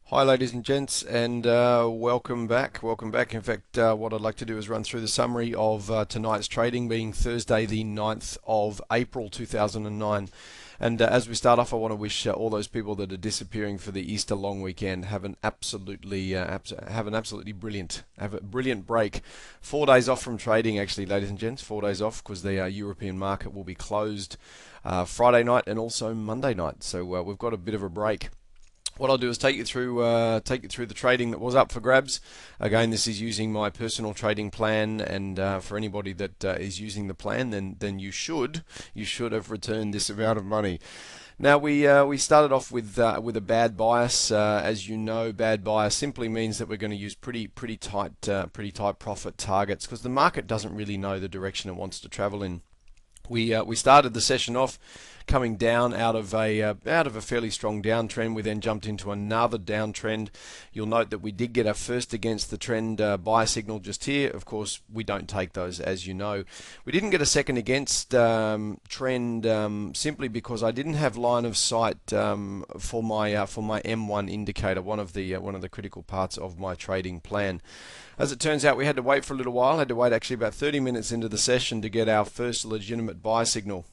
Hi, ladies and gents, and welcome back. Welcome back. In fact, what I'd like to do is run through the summary of tonight's trading, being Thursday, the 9th of April 2009. And as we start off, I want to wish all those people that are disappearing for the Easter long weekend have an absolutely brilliant break. 4 days off from trading, actually, ladies and gents. 4 days off because the European market will be closed Friday night and also Monday night. So we've got a bit of a break. What I'll do is take you through the trading that was up for grabs. Again, this is using my personal trading plan, and for anybody that is using the plan, then you should have returned this amount of money. Now we started off with a bad bias. As you know, bad bias simply means that we're going to use pretty tight profit targets because the market doesn't really know the direction it wants to travel in. We started the session off coming down out of a fairly strong downtrend. We then jumped into another downtrend. You'll note that we did get our first against the trend buy signal just here. Of course, we don't take those, as you know. We didn't get a second against trend simply because I didn't have line of sight for my M1 indicator, one of the critical parts of my trading plan. As it turns out, we had to wait for a little while. Had to wait actually about 30 minutes into the session to get our first legitimate buy signal.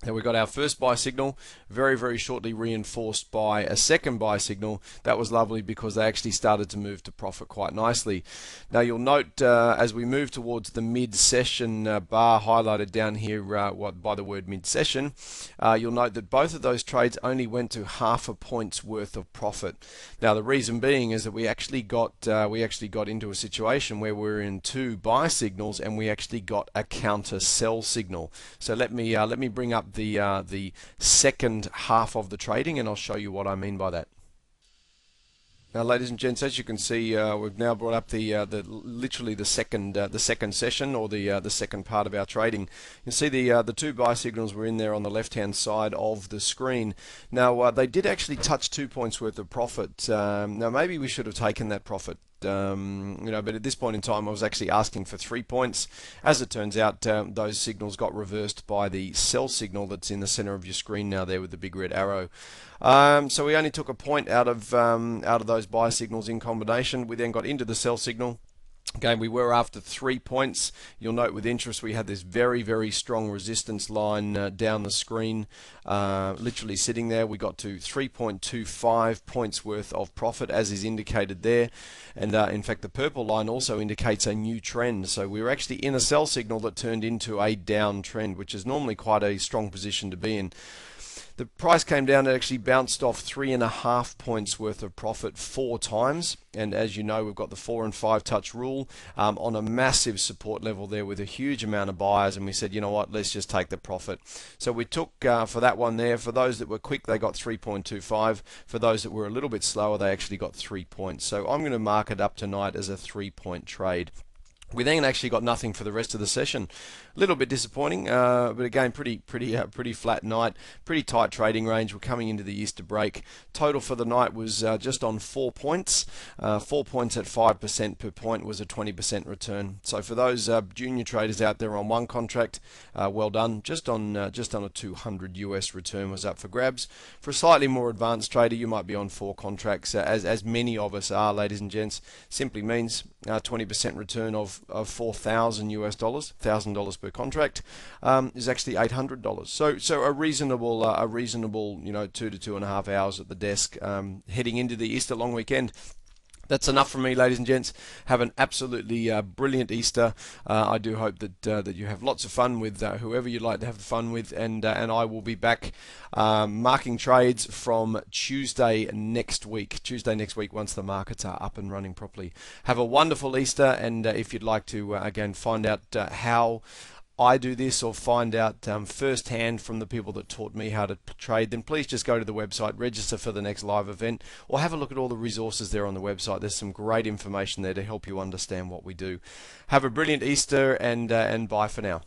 And we got our first buy signal, very shortly reinforced by a second buy signal. That was lovely because they actually started to move to profit quite nicely. Now you'll note as we move towards the mid-session bar highlighted down here by the word mid-session, you'll note that both of those trades only went to half a point's worth of profit. Now the reason being is that we actually got into a situation where we're in two buy signals and we actually got a counter sell signal. So let me bring up the second half of the trading, and I'll show you what I mean by that. Now, ladies and gents, as you can see, we've now brought up literally the second session, or the second part of our trading. You can see the two buy signals were in there on the left-hand side of the screen. Now, they did actually touch 2 points worth of profit. Now, maybe we should have taken that profit. But at this point in time I was actually asking for 3 points. As it turns out, those signals got reversed by the sell signal that's in the center of your screen now there with the big red arrow. So we only took a point out of those buy signals in combination. We then got into the sell signal. Again, we were after 3 points. You'll note with interest we had this very strong resistance line down the screen, literally sitting there. We got to 3.25 points worth of profit, as is indicated there. And in fact, the purple line also indicates a new trend. So we were actually in a sell signal that turned into a down trend, which is normally quite a strong position to be in. The price came down and actually bounced off 3.5 points worth of profit 4 times. And as you know, we've got the 4 and 5 touch rule on a massive support level there with a huge amount of buyers. And we said, you know what, let's just take the profit. So we took for that one there. For those that were quick, they got 3.25. For those that were a little bit slower, they actually got 3 points. So I'm going to mark it up tonight as a 3-point trade. We then actually got nothing for the rest of the session. A little bit disappointing, but again, pretty flat night, pretty tight trading range. We're coming into the Easter break. Total for the night was just on 4 points. 4 points at 5% per point was a 20% return. So for those junior traders out there on one contract, well done. Just on a 200 US return was up for grabs. For a slightly more advanced trader, you might be on 4 contracts, as many of us are, ladies and gents. Simply means 20% return of 4,000 US dollars, $1,000 per contract, is actually $800. So a reasonable 2 to 2.5 hours at the desk heading into the Easter long weekend. That's enough from me, ladies and gents. Have an absolutely brilliant Easter. I do hope that you have lots of fun with whoever you'd like to have fun with, and I will be back marking trades from Tuesday next week. Once the markets are up and running properly. Have a wonderful Easter, and if you'd like to again find out how I do this, or find out firsthand from the people that taught me how to trade, then please just go to the website, register for the next live event, or have a look at all the resources there on the website. There's some great information there to help you understand what we do. Have a brilliant Easter, and bye for now.